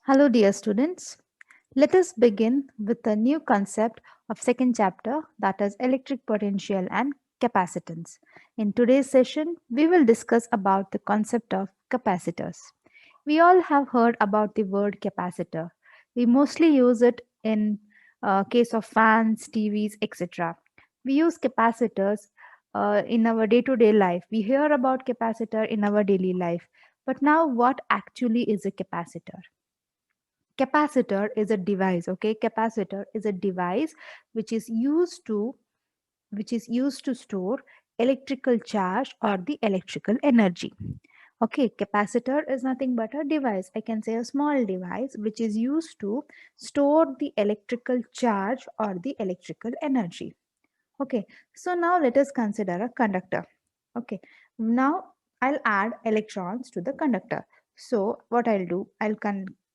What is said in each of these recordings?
Hello, dear students. Let us begin with a new concept of second chapter, that is electric potential and capacitance. In today's session, we will discuss about the concept of capacitors. We all have heard about the word capacitor. We mostly use it in case of fans, TVs, etc. We use capacitors in our day-to-day life. We hear about capacitor in our daily life. But now, what actually is a capacitor? Capacitor is a device. Okay, capacitor is a device which is used to store electrical charge or the electrical energy. Okay, capacitor is nothing but a device, I can say a small device which is used to store the electrical charge or the electrical energy. Okay, so now let us consider a conductor. Okay, now I'll add electrons to the conductor. So what I'll do,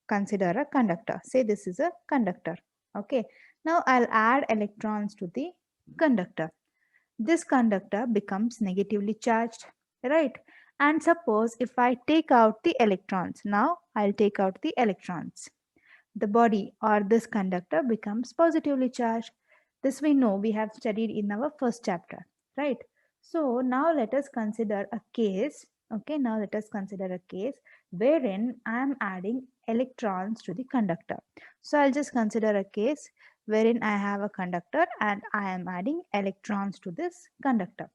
consider a conductor. Say this is a conductor. Okay, now I'll add electrons to the conductor. This conductor becomes negatively charged, right? And suppose if I take out the electrons, now I'll take out the electrons. The body or this conductor becomes positively charged. This we know, we have studied in our first chapter, right? So now let us consider a case. Okay, now let us consider a case wherein I am adding electrons to the conductor. So I'll just consider a case wherein I have a conductor and I am adding electrons to this conductor.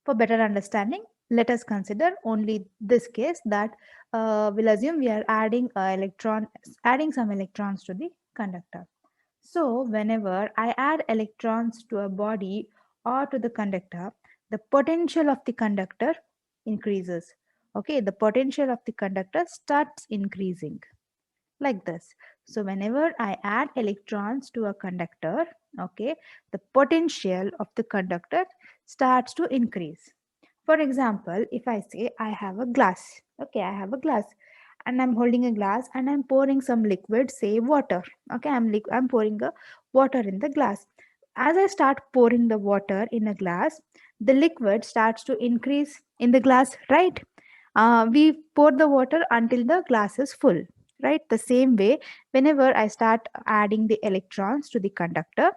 For better understanding, let us consider only this case that we'll assume we are adding some electrons to the conductor. So whenever I add electrons to a body or to the conductor, the potential of the conductor increases. Okay, the potential of the conductor starts increasing like this. So whenever I add electrons to a conductor, okay, the potential of the conductor starts to increase. For example, if I say I have a glass, okay, I have a glass and I'm holding a glass and I'm pouring some liquid, say water. Okay, I'm pouring a water in the glass. As I start pouring the water in a glass, the liquid starts to increase in the glass, right? We pour the water until the glass is full, right? The same way, whenever I start adding the electrons to the conductor,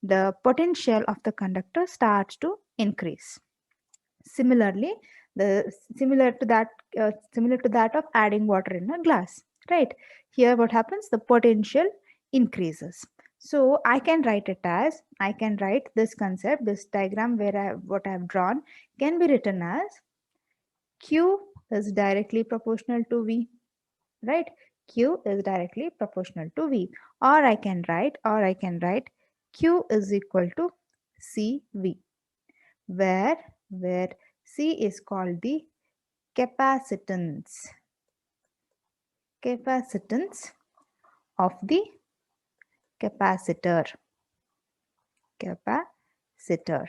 the potential of the conductor starts to increase. Similarly, the similar to that of adding water in a glass, right? Here what happens, the potential increases. So I can write this concept, this diagram where what I have drawn can be written as Q is directly proportional to V, right? Q is directly proportional to V. Or I can write Q is equal to CV, where C is called the capacitance capacitance of the capacitor capacitor.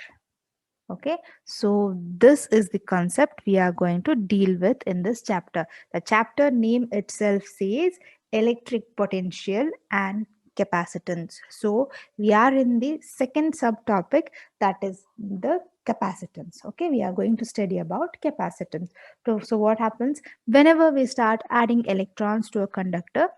Okay, so this is the concept we are going to deal with in this chapter. The chapter name itself says electric potential and capacitance. So we are in the second subtopic, that is the capacitance. Okay, we are going to study about capacitance. So what happens whenever we start adding electrons to a conductor,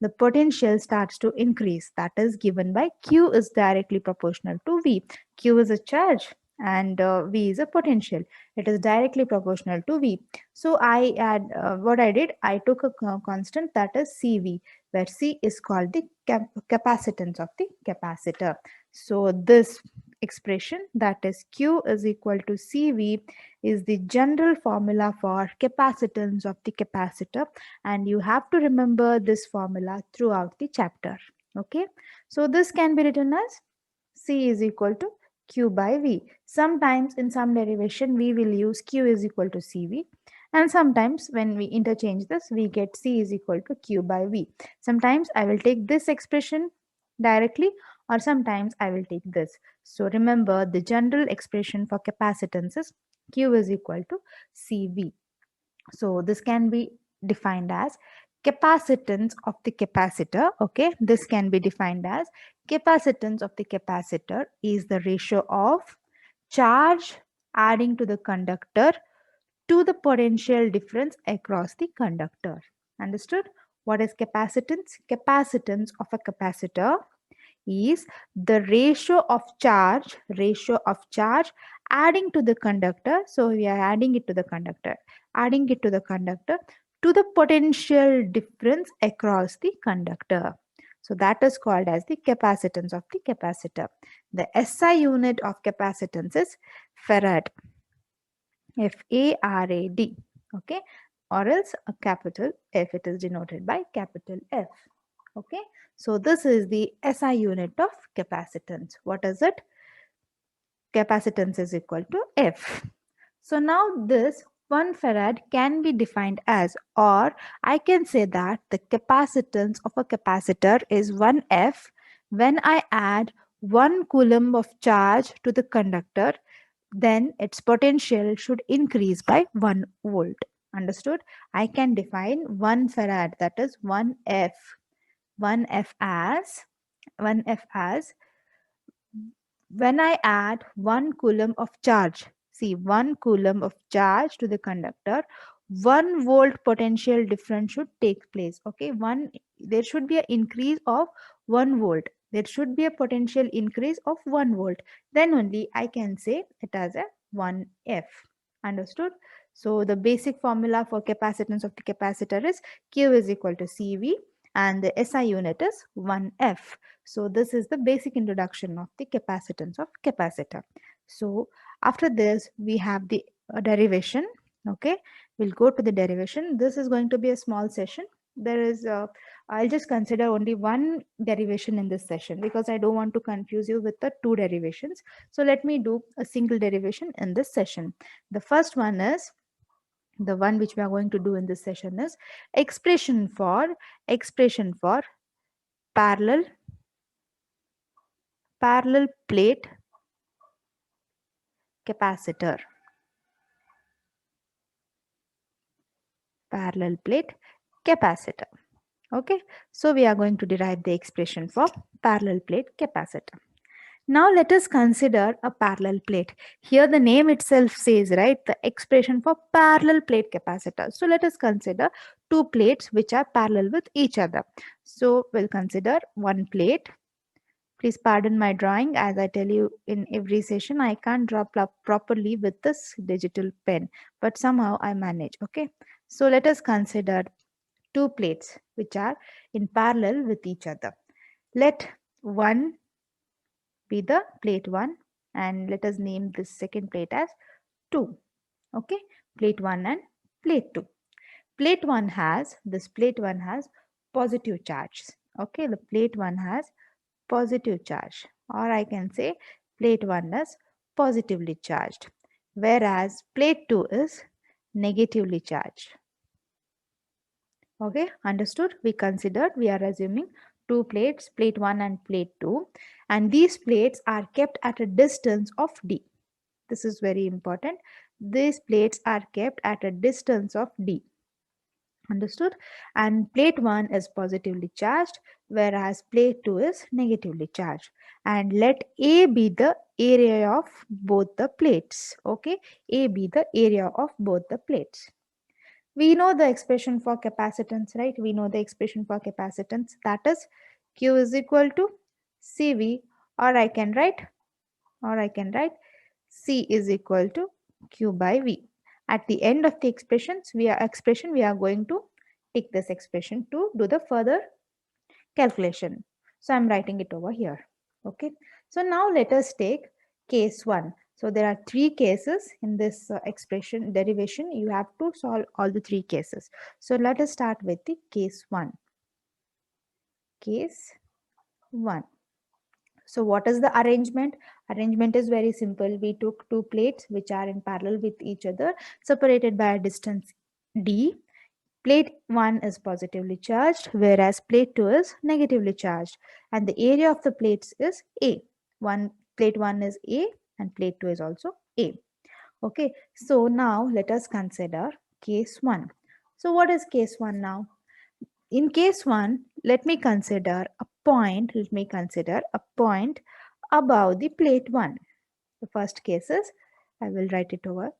the potential starts to increase. That is given by Q is directly proportional to V. Q is a charge and V is a potential. It is directly proportional to V. So I add what I did, I took a constant, that is CV, where C is called the capacitance of the capacitor. So this expression, that is Q is equal to CV, is the general formula for capacitance of the capacitor, and you have to remember this formula throughout the chapter. Okay, so this can be written as C is equal to Q by V. Sometimes in some derivation we will use Q is equal to CV, and sometimes when we interchange this we get C is equal to Q by V. Sometimes I will take this expression directly, or sometimes I will take this. So remember, the general expression for capacitance is Q is equal to CV. So this can be defined as capacitance of the capacitor. Okay, this can be defined as capacitance of the capacitor is the ratio of charge adding to the conductor to the potential difference across the conductor. Understood? What is capacitance? Capacitance of a capacitor is the ratio of charge adding to the conductor. So we are adding it to the conductor, to the potential difference across the conductor. So that is called as the capacitance of the capacitor. The SI unit of capacitance is farad, F-A-R-A-D, okay, or else a capital F, it is denoted by capital F. Okay, so this is the SI unit of capacitance. What is it? Capacitance is equal to F. So now this 1 farad can be defined as, or I can say that the capacitance of a capacitor is 1F when I add 1 coulomb of charge to the conductor, then its potential should increase by 1 volt. Understood? I can define 1 farad, that is 1F. 1F as when I add 1 coulomb of charge. See, 1 coulomb of charge to the conductor, 1 volt potential difference should take place. Okay, there should be an increase of 1 volt. There should be a potential increase of 1 volt. Then only I can say it as a 1F. Understood? So the basic formula for capacitance of the capacitor is Q is equal to CV and the SI unit is 1F. So this is the basic introduction of the capacitance of capacitor. So after this we have the derivation. Okay, we'll go to the derivation. This is going to be a small session. I'll just consider only one derivation in this session because I don't want to confuse you with the two derivations. So let me do a single derivation in this session. The first one is, the one which we are going to do in this session is expression for parallel plate capacitor. Parallel plate capacitor. Okay, so we are going to derive the expression for parallel plate capacitor. Now let us consider a parallel plate. Here the name itself says, right, the expression for parallel plate capacitor. So let us consider two plates which are parallel with each other. So we'll consider one plate. Please pardon my drawing. As I tell you in every session, I can't draw properly with this digital pen, but somehow I manage. Okay, so let us consider two plates which are in parallel with each other. Let one be the plate 1 and let us name this second plate as 2. Okay, plate 1 and plate 2. Plate 1 has positive charge. Okay, the plate 1 has positive charge, or I can say plate 1 is positively charged, whereas plate 2 is negatively charged. Okay, understood? We are assuming two plates, plate 1 and plate 2, and these plates are kept at a distance of d. This is very important. These plates are kept at a distance of d. Understood? And plate 1 is positively charged, whereas plate 2 is negatively charged. And let A be the area of both the plates. Okay, A be the area of both the plates. We know the expression for capacitance, right? We know the expression for capacitance, that is Q is equal to CV, or I can write C is equal to Q by V. At the end of the expression, we are going to take this expression to do the further calculation. So I'm writing it over here. Okay. So now let us take case 1. So there are 3 cases in this expression derivation. You have to solve all the 3 cases. So let us start with the case 1. Case 1. So what is the arrangement? Arrangement is very simple. We took two plates which are in parallel with each other, separated by a distance d. Plate 1 is positively charged, whereas plate 2 is negatively charged. And the area of the plates is A. Plate 1 is A and plate 2 is also A. Okay, so now let us consider case 1. So what is case 1 now? In case 1, let me consider a point above the plate 1. The first case is, I will write it over,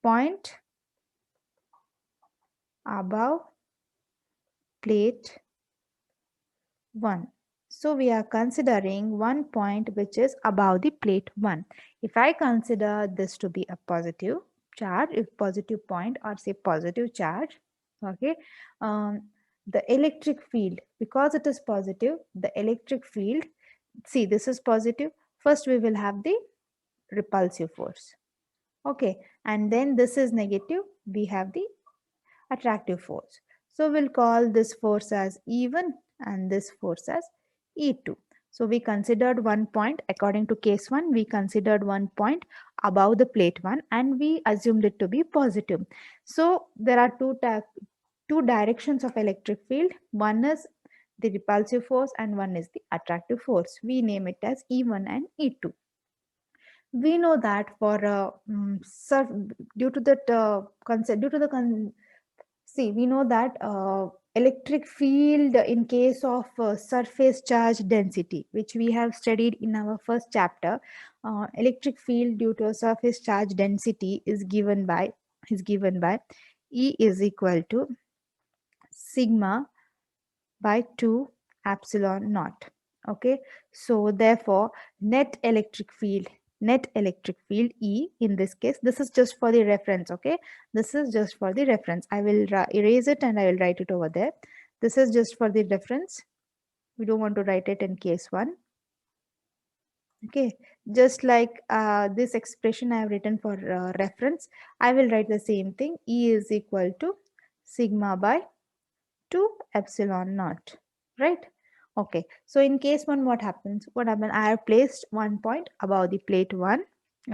point above plate 1. So we are considering one point which is above the plate 1. If I consider this to be a positive charge, if positive point or say positive charge, okay, the electric field, because it is positive, the electric field, see this is positive, first we will have the repulsive force, okay, and then this is negative, we have the attractive force. So we'll call this force as E1 and this force as E2. So we considered one point, according to case 1, we considered one point above the plate 1 and we assumed it to be positive. So there are two directions of electric field. One is the repulsive force and one is the attractive force. We name it as E1 and E2. We know that for due to that concept, due to the see, we know that electric field in case of surface charge density, which we have studied in our first chapter, electric field due to surface charge density is given by E is equal to sigma by 2 epsilon naught. Okay, so therefore net electric field E in this case, this is just for the reference, okay, this is just for the reference. I will erase it and I will write it over there. This is just for the reference, we don't want to write it in case 1. Okay, just like this expression I have written for reference, I will write the same thing. E is equal to sigma by 2 epsilon naught, right? Okay, so in case 1, what happens? I have placed one point above the plate 1,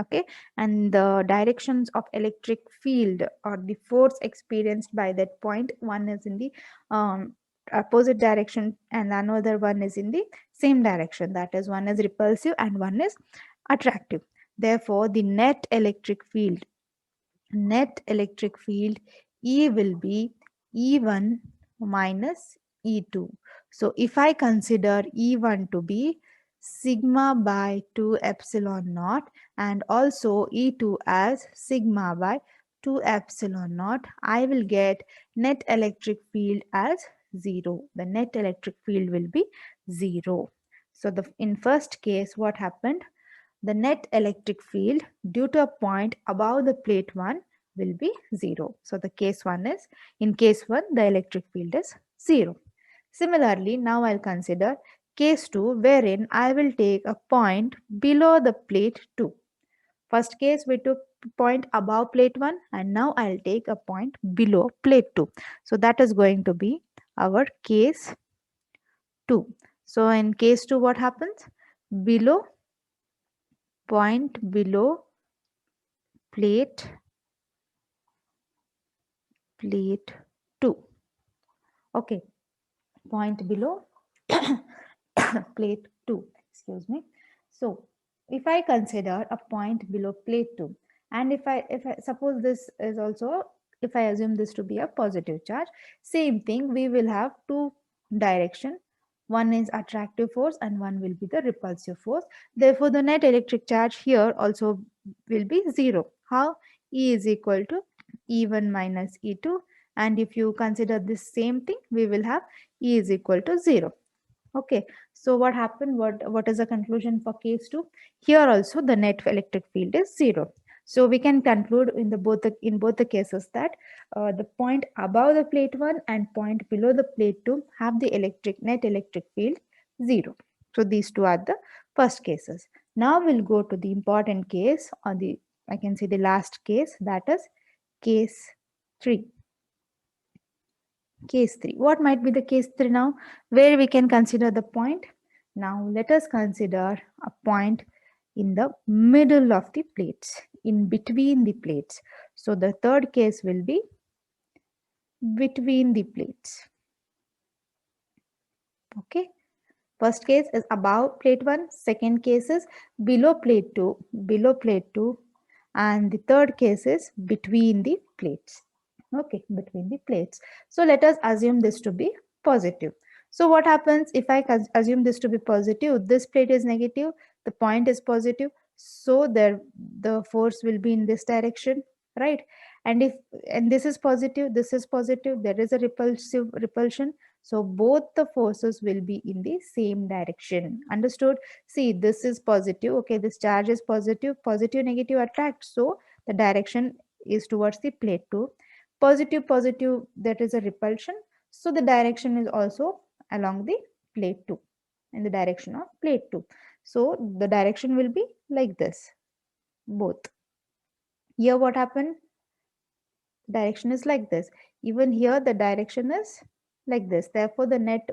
okay, and the directions of electric field or the force experienced by that point, one is in the opposite direction and another one is in the same direction, that is, one is repulsive and one is attractive. Therefore the net electric field E will be E1 minus E2. So if I consider E1 to be sigma by 2 epsilon naught and also E2 as sigma by 2 epsilon naught, I will get net electric field as 0. The net electric field will be 0. So in first case, what happened? The net electric field due to a point above the plate 1 will be 0. So the case 1 is, in case 1, the electric field is 0. Similarly, now I'll consider case 2 wherein I will take a point below the plate 2. First case we took point above plate 1 and now I'll take a point below plate 2. So that is going to be our case 2. So in case 2, what happens? Point below plate 2. Okay, point below plate 2, excuse me. So if I consider a point below plate 2 and if I suppose this is also, if I assume this to be a positive charge, same thing, we will have two direction, one is attractive force and one will be the repulsive force. Therefore the net electric charge here also will be 0. How? E is equal to E1 minus E2, and if you consider this same thing, we will have E is equal to 0. Okay, so what happened? What is the conclusion for case 2? Here also the net electric field is 0. So we can conclude in both the cases that the point above the plate 1 and point below the plate 2 have the net electric field 0. So these two are the first cases. Now we'll go to the important case, or I can say the last case, that is case 3. Case 3. What might be the case 3 now? Where we can consider the point. Now let us consider a point in the middle of the plates, in between the plates. So the third case will be between the plates. Okay. First case is above plate 1, second case is below plate 2, and the third case is between the plates. Okay, between the plates. So let us assume this to be positive. So what happens if I assume this to be positive? This plate is negative, the point is positive, so the force will be in this direction, right? And this is positive, there is a repulsion, So both the forces will be in the same direction. Understood? See, this is positive. Okay, this charge is positive. Positive, negative attract. So the direction is towards the plate 2. Positive, positive, that is a repulsion. So the direction is also along the plate 2, in the direction of plate 2. So the direction will be like this, both. Here what happened? Direction is like this. Even here the direction is like this. Therefore the net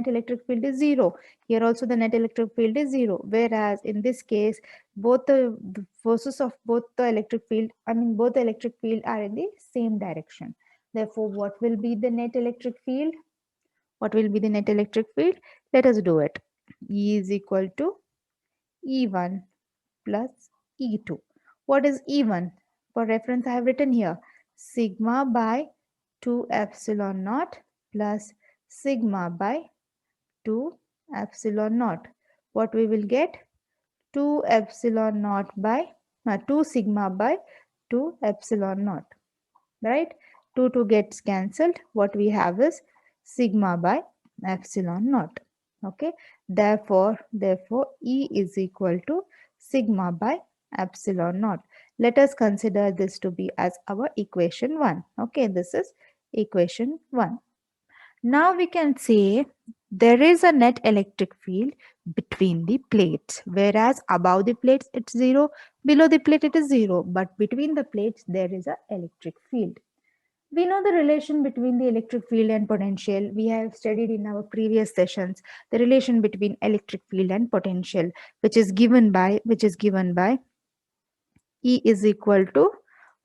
electric field is 0. Here also the net electric field is 0. Whereas in this case, both the forces of both the electric field, both the electric field are in the same direction. Therefore, what will be the net electric field? What will be the net electric field? Let us do it. E is equal to E1 plus E2. What is E1? For reference, I have written here sigma by 2 epsilon naught plus sigma by 2 epsilon naught. What we will get? 2 epsilon naught by 2 sigma by 2 epsilon naught. Right? 2 gets cancelled. What we have is sigma by epsilon naught. Okay. Therefore, E is equal to sigma by epsilon naught. Let us consider this to be as our equation 1. Okay, this is equation 1. Now we can say there is a net electric field between the plates, whereas above the plates it's 0, below the plate it is 0, but between the plates there is a electric field. We know the relation between the electric field and potential. We have studied in our previous sessions the relation between electric field and potential, which is given by E is equal to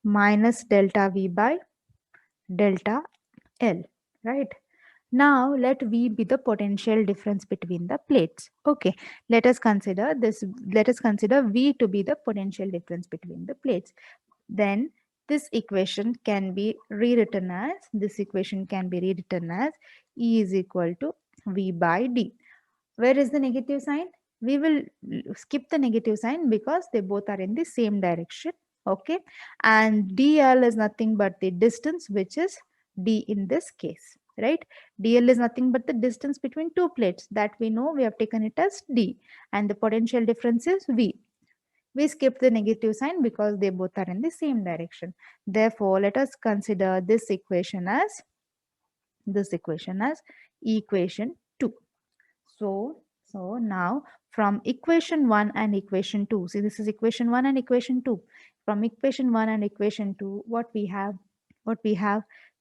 minus delta V by delta L, right? Now let V be the potential difference between the plates. Okay, let us consider V to be the potential difference between the plates. Then this equation can be rewritten as E is equal to V by D. Where is the negative sign? We will skip the negative sign because they both are in the same direction. Okay, and dl is nothing but the distance, which is d in this case, right? Dl is nothing but the distance between two plates, that we know. We have taken it as d, and the potential difference is V. We skip the negative sign because they both are in the same direction. Therefore, let us consider this equation as equation 2. So now from equation 1 and equation 2, see, this is equation 1 and equation 2. From equation 1 and equation 2, what we have?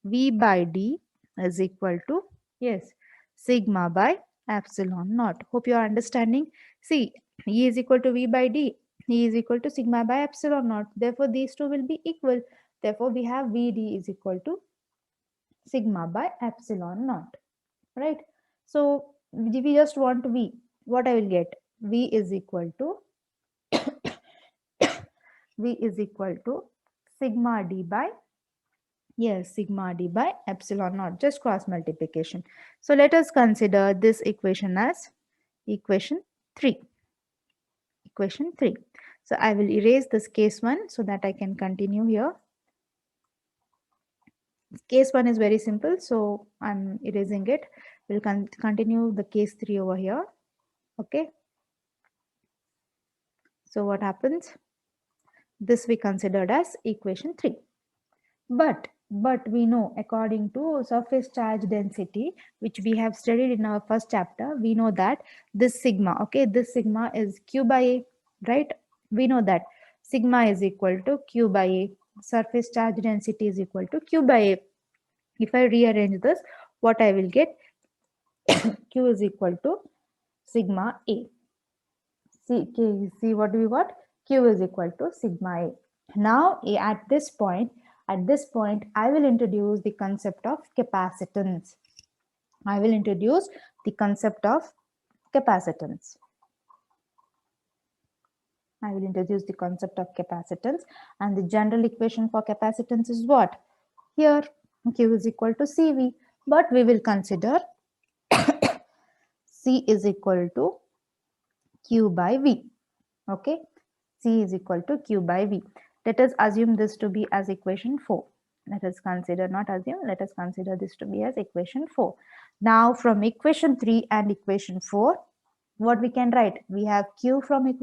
V by D is equal to, yes, sigma by epsilon naught. Hope you are understanding. See, E is equal to V by D. E is equal to sigma by epsilon naught. Therefore, these two will be equal. Therefore, we have VD is equal to sigma by epsilon naught, right? So if we just want V, what I will get? V is equal to sigma D by, yes, sigma D by epsilon naught, just cross multiplication. So let us consider this equation as equation 3. So I will erase this case 1 so that I can continue here. Case 1 is very simple, so I'm erasing it. We'll continue the case 3 over here. Okay. So what happens? This we considered as equation 3. But we know, according to surface charge density, which we have studied in our first chapter, we know that this sigma, okay, this sigma is Q by A, right? We know that sigma is equal to Q by A. Surface charge density is equal to Q by A. If I rearrange this, what I will get? Q is equal to sigma A. See what do we got? Q is equal to sigma A. Now at this point, I will introduce the concept of capacitance. I will introduce the concept of capacitance. And the general equation for capacitance is what? Here, Q is equal to CV, but we will consider C is equal to Q by V. Okay, C is equal to Q by V. Let us assume this to be as equation 4. Let us consider this to be as equation 4. Now from equation 3 and equation 4, what we can write? We have Q from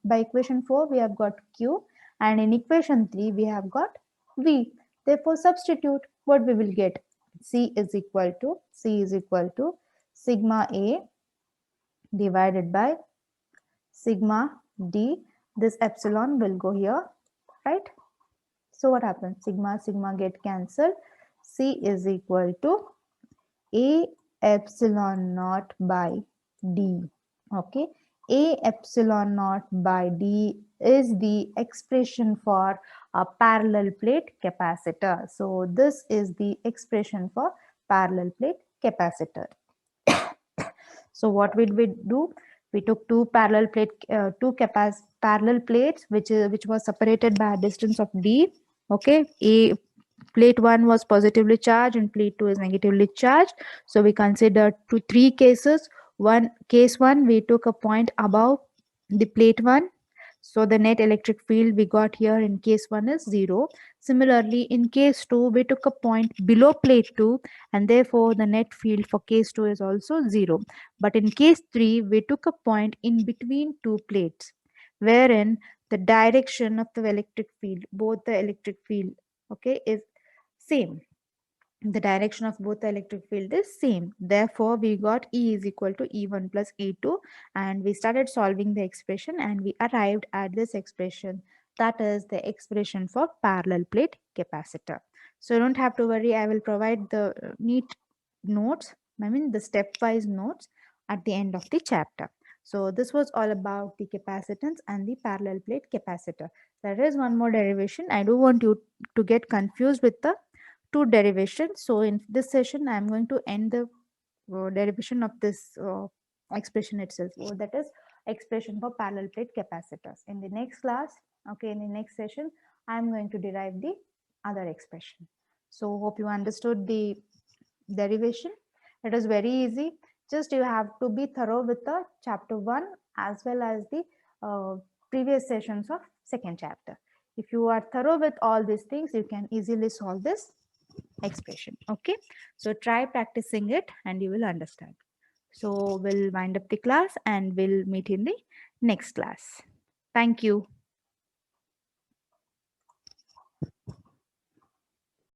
by equation 4, we have got Q, and in equation 3, we have got V. Therefore, substitute, what we will get? C is equal to sigma A divided by sigma D. This epsilon will go here, right? So what happens? Sigma get cancelled. C is equal to A epsilon naught by D. Okay. A epsilon naught by D is the expression for a parallel plate capacitor. So this is the expression for parallel plate capacitor. So what did we do? We took two parallel plates which was separated by a distance of d. Okay, plate 1 was positively charged and plate 2 is negatively charged. So we considered three cases. Case 1, we took a point above the plate 1. So the net electric field we got here in case 1 is 0. Similarly, in case 2, we took a point below plate 2 and therefore the net field for case 2 is also 0. But in case 3, we took a point in between two plates wherein the direction of the electric field, both the electric field, okay, is same. The direction of both the electric field is same. Therefore, we got E is equal to E1 plus E2 and we started solving the expression and we arrived at this expression. That is the expression for parallel plate capacitor. So don't have to worry. I will provide the neat notes, the stepwise notes at the end of the chapter. So this was all about the capacitance and the parallel plate capacitor. There is one more derivation. I don't want you to get confused with the two derivations. So in this session, I'm going to end the derivation of this expression itself. So that is expression for parallel plate capacitors. In the next class, okay, in the next session, I'm going to derive the other expression. So hope you understood the derivation. It is very easy. Just you have to be thorough with the chapter 1 as well as the previous sessions of second chapter. If you are thorough with all these things, you can easily solve this expression. Okay, so try practicing it and you will understand. So we'll wind up the class and we'll meet in the next class. Thank you.